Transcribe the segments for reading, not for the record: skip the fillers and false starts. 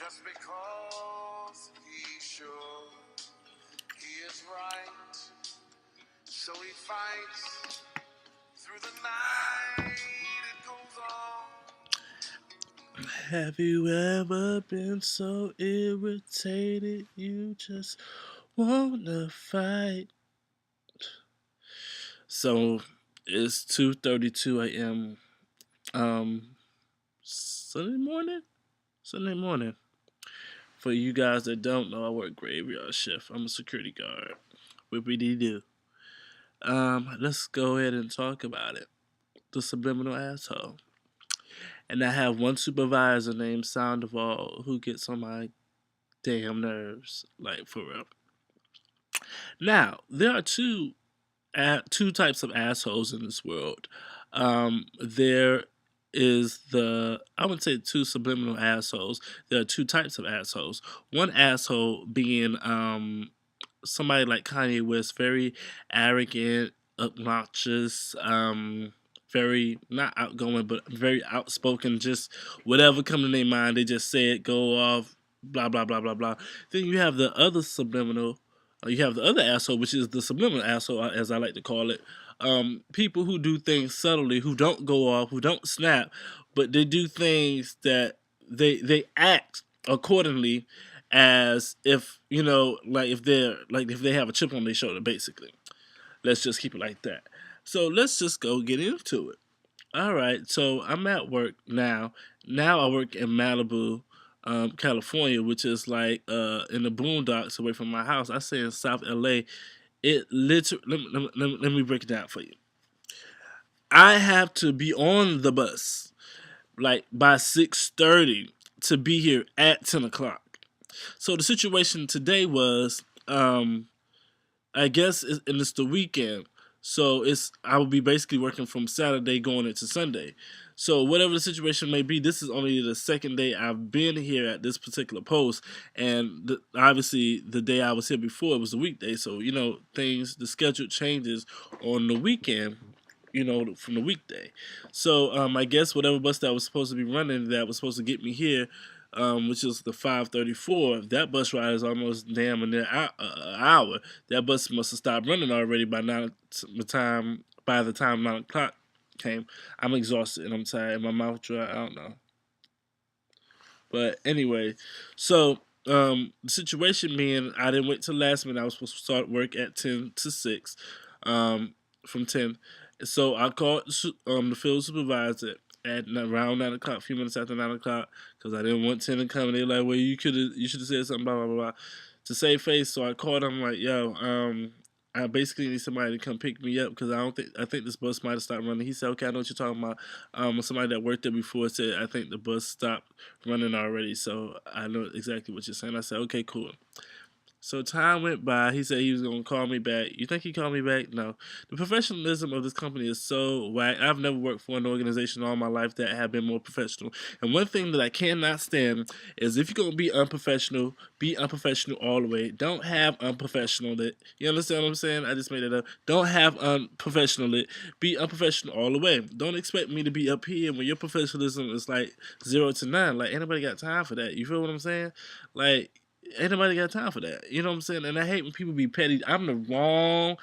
Just because he's sure he is right, so he fights through the night. It goes on. Have you ever been so irritated you just wanna fight? So it's 2:32 a.m. Sunday morning. Sunday morning. For you guys that don't know, I work graveyard shift. I'm a security guard. Whippity do. Let's go ahead and talk about it. The subliminal asshole. And I have one supervisor named Sandoval who gets on my damn nerves, like for real. Now, there are two types of assholes in this world. There is I would say two subliminal assholes. There are two types of assholes. One asshole being somebody like Kanye West, very arrogant, obnoxious, very not outgoing, but very outspoken. Just whatever comes to their mind, they just say it, go off, blah blah blah blah blah. Then you have the other subliminal. You have the other asshole, which is the subliminal asshole, as I like to call it. People who do things subtly, who don't go off, who don't snap, but they do things that they act accordingly, as if if they have a chip on their shoulder, basically. Let's just keep it like that. So let's just go get into it. All right, so I'm at work now. Now I work in Malibu, California, which is like in the boondocks away from my house. I say in South LA. It literally. Let me break it down for you. I have to be on the bus like by 6:30 to be here at 10 o'clock. So the situation today was, I guess, and it's the weekend. So I will be basically working from Saturday going into Sunday. So whatever the situation may be, this is only the second day I've been here at this particular post, and obviously the day I was here before, it was a weekday. So the schedule changes on the weekend, from the weekday. So I guess whatever bus that was supposed to be running, that was supposed to get me here, which is the 5:34. That bus ride is almost damn near an hour. That bus must have stopped running already by By the time 9 o'clock came, I'm exhausted and I'm tired and my mouth dry. I don't know. But anyway, so the situation being, I didn't wait till last minute. I was supposed to start work at 10 to 6, from 10. So I called the field supervisor at around 9 o'clock, a few minutes after 9 o'clock, because I didn't want 10 to come. And they were like, well, you should have said something, blah, blah, blah, blah, to save face. So I called him like, yo, I basically need somebody to come pick me up because I think this bus might have stopped running. He said, okay, I know what you're talking about. Somebody that worked there before said, I think the bus stopped running already, so I know exactly what you're saying. I said, okay, cool. So time went by. He said he was going to call me back. You think he called me back? No. The professionalism of this company is so whack. I've never worked for an organization all my life that have been more professional. And one thing that I cannot stand is if you're going to be unprofessional all the way. Don't have unprofessional it. You understand what I'm saying? I just made it up. Don't have unprofessional it. Be unprofessional all the way. Don't expect me to be up here when your professionalism is like 0 to 9. Like, ain't nobody got time for that. You feel what I'm saying? Like, ain't nobody got time for that. You know what I'm saying? And I hate when people be petty. I'm the wrong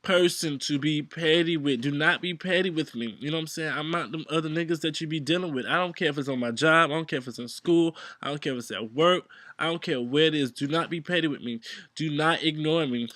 person to be petty with. Do not be petty with me. You know what I'm saying? I'm not them other niggas that you be dealing with. I don't care if it's on my job. I don't care if it's in school. I don't care if it's at work. I don't care where it is. Do not be petty with me. Do not ignore me.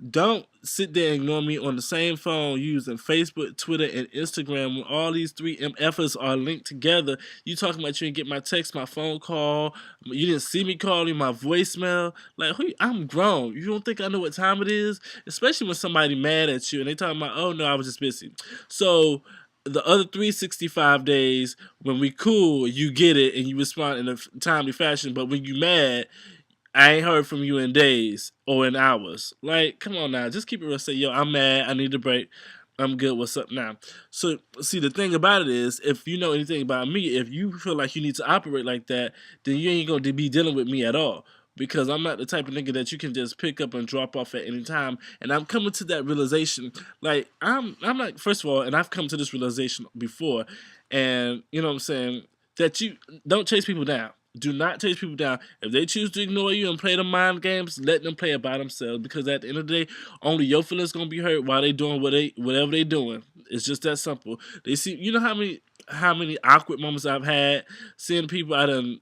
Don't sit there and ignore me on the same phone using Facebook, Twitter, and Instagram when all these three MFers are linked together. You talking about you didn't get my text, my phone call, you didn't see me call you, my voicemail. Like, I'm grown. You don't think I know what time it is? Especially when somebody mad at you and they talking about, oh no, I was just busy. So the other 365 days when we cool, you get it and you respond in a timely fashion. But when you mad, I ain't heard from you in days or in hours. Like, come on now. Just keep it real. Say, yo, I'm mad. I need a break. I'm good. What's up now? So, see, the thing about it is, if you know anything about me, if you feel like you need to operate like that, then you ain't going to be dealing with me at all. Because I'm not the type of nigga that you can just pick up and drop off at any time. And I'm coming to that realization. Like, I'm like, first of all, and I've come to this realization before. And, you know what I'm saying? That you don't chase people down. Do not chase people down. If they choose to ignore you and play the mind games, let them play it by themselves. Because at the end of the day, only your feelings gonna be hurt while they doing whatever they doing. It's just that simple. They see, you know how many awkward moments I've had seeing people I done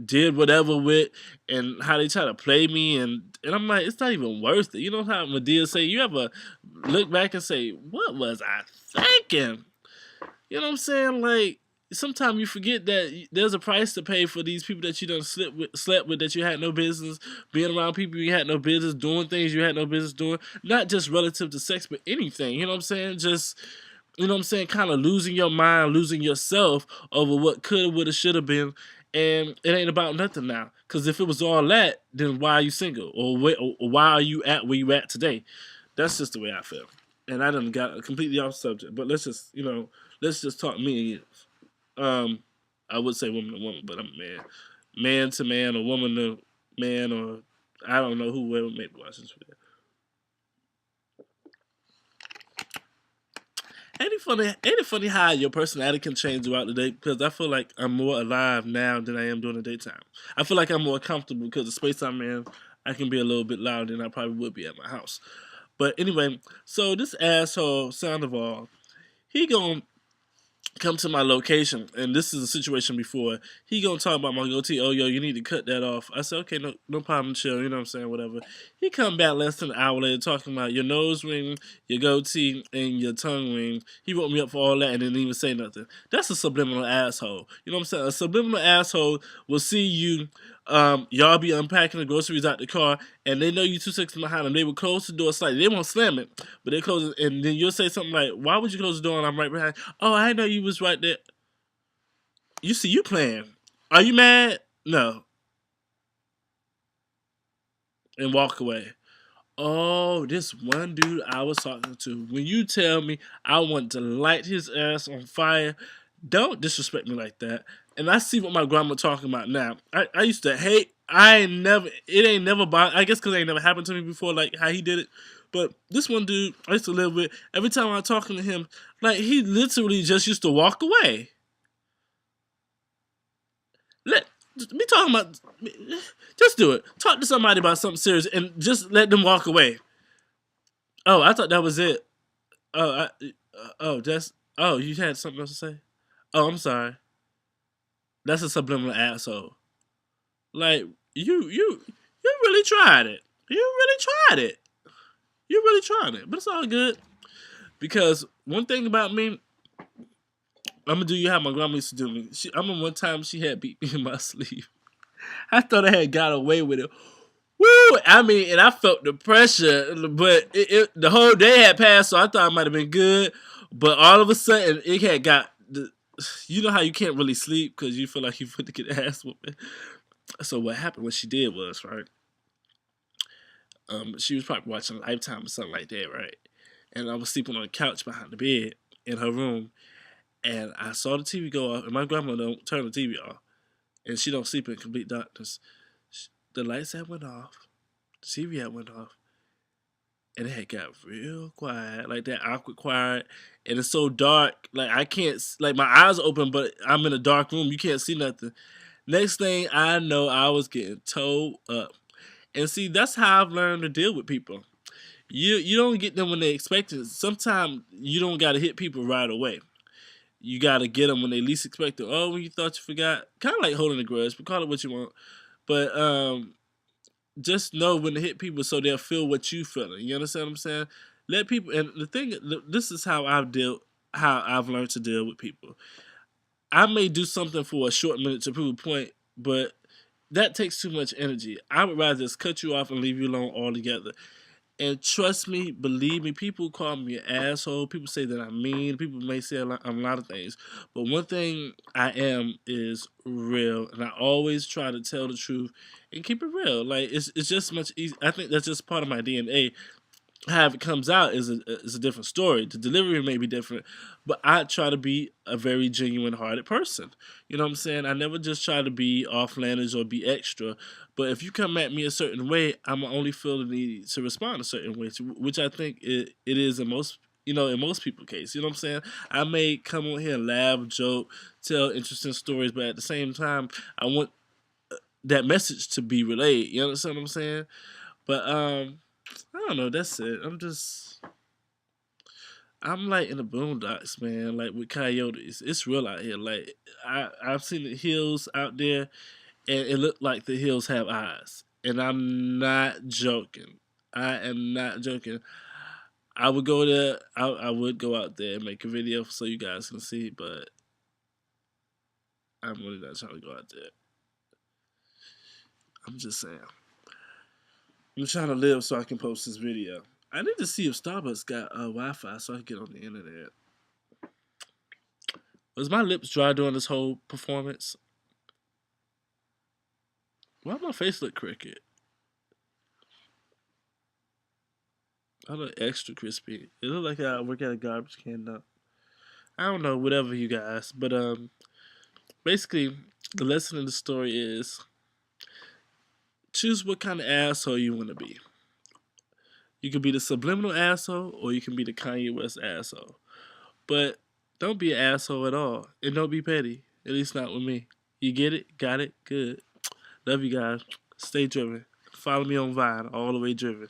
did whatever with, and how they try to play me, and I'm like, it's not even worth it. You know how Medea say, you ever look back and say, what was I thinking? You know what I'm saying? Like, sometimes you forget that there's a price to pay for these people that you done slept with that you had no business being around, people you had no business doing, things you had no business doing, not just relative to sex, but anything. You know what I'm saying? Just, you know what I'm saying, kind of losing your mind, losing yourself over what could, would have, should have been, and it ain't about nothing now. Because if it was all that, then why are you single, or why are you at where you at today? That's just the way I feel. And I done got completely off subject, but let's just talk me and you. I would say woman to woman, but I'm a man, man to man, or woman to man, or I don't know who will make watches for that. Ain't it funny how your personality can change throughout the day? Because I feel like I'm more alive now than I am during the daytime. I feel like I'm more comfortable because the space I'm in, I can be a little bit louder than I probably would be at my house. But anyway, so this asshole Sandoval, he gonna come to my location, and this is a situation before. He gonna talk about my goatee. Oh, yo, you need to cut that off. I said, okay, no problem, chill. You know what I'm saying, whatever. He come back less than an hour later talking about your nose ring, your goatee, and your tongue ring. He wrote me up for all that and didn't even say nothing. That's a subliminal asshole. You know what I'm saying? A subliminal asshole will see you. Y'all be unpacking the groceries out the car, and they know you 2 seconds behind them. They will close the door slightly. They won't slam it, but they close it, and then you'll say something like, "Why would you close the door?" And I'm right behind. Oh, I know you was right there. You see, you playing. Are you mad? No, and walk away. Oh, this one dude I was talking to. When you tell me I want to light his ass on fire, don't disrespect me like that. And I see what my grandma talking about now. I used to hate. It ain't never I guess because it ain't never happened to me before, like how he did it. But this one dude I used to live with, every time I'm talking to him, like he literally just used to walk away. Let me talking about. Just do it. Talk to somebody about something serious and just let them walk away. Oh, I thought that was it. Oh, that's. Oh, you had something else to say? Oh, I'm sorry. That's a subliminal asshole. Like you really tried it. You really tried it. You really tried it. But it's all good because one thing about me, I'm gonna do you how my grandma used to do me. I remember one time she had beat me in my sleep. I thought I had got away with it. Woo! I mean, and I felt the pressure, but the whole day had passed, so I thought it might have been good. But all of a sudden, it had got. You know how you can't really sleep because you feel like you put to get ass whooping. So what happened? What she did was right. She was probably watching Lifetime or something like that, right? And I was sleeping on the couch behind the bed in her room, and I saw the TV go off. And my grandma don't turn the TV off, and she don't sleep in complete darkness. The lights had went off, the TV had went off, and it had got real quiet, like that awkward quiet. And it's so dark, like I can't, like my eyes are open, but I'm in a dark room. You can't see nothing. Next thing I know, I was getting towed up. And see, that's how I've learned to deal with people. You don't get them when they expect it. Sometimes you don't got to hit people right away. You got to get them when they least expect it. Oh, when you thought you forgot. Kind of like holding a grudge, but call it what you want. But just know when to hit people so they'll feel what you feeling. You understand what I'm saying? Let people, and the thing, this is how I've learned to deal with people. I may do something for a short minute to prove a point, but that takes too much energy. I would rather just cut you off and leave you alone altogether. And trust me, believe me, people call me an asshole. People say that I'm mean. People may say I'm a lot of things. But one thing I am is real. And I always try to tell the truth and keep it real. Like, it's just much easier. I think that's just part of my DNA. How it comes out is a different story. The delivery may be different, but I try to be a very genuine hearted person. You know what I'm saying? I never just try to be offlandish or be extra. But if you come at me a certain way, I'm only feel the need to respond a certain way, which I think it is in most in most people's case. You know what I'm saying? I may come on here and laugh, joke, tell interesting stories, but at the same time, I want that message to be relayed. You understand what I'm saying? But I don't know. That's it. I'm like in the boondocks, man. Like with coyotes, it's real out here. Like I've seen the hills out there, and it looked like the hills have eyes. And I'm not joking. I am not joking. I would go there. I would go out there and make a video so you guys can see, but I'm really not trying to go out there. I'm just saying. I'm trying to live so I can post this video. I need to see if Starbucks got Wi-Fi so I can get on the internet. Was my lips dry during this whole performance? Why my face look crooked? I look extra crispy. It look like I work at a garbage can now. I don't know, whatever you guys. But basically the lesson in the story is choose what kind of asshole you want to be. You can be the subliminal asshole or you can be the Kanye West asshole. But don't be an asshole at all. And don't be petty. At least not with me. You get it? Got it? Good. Love you guys. Stay driven. Follow me on Vine, all the way driven.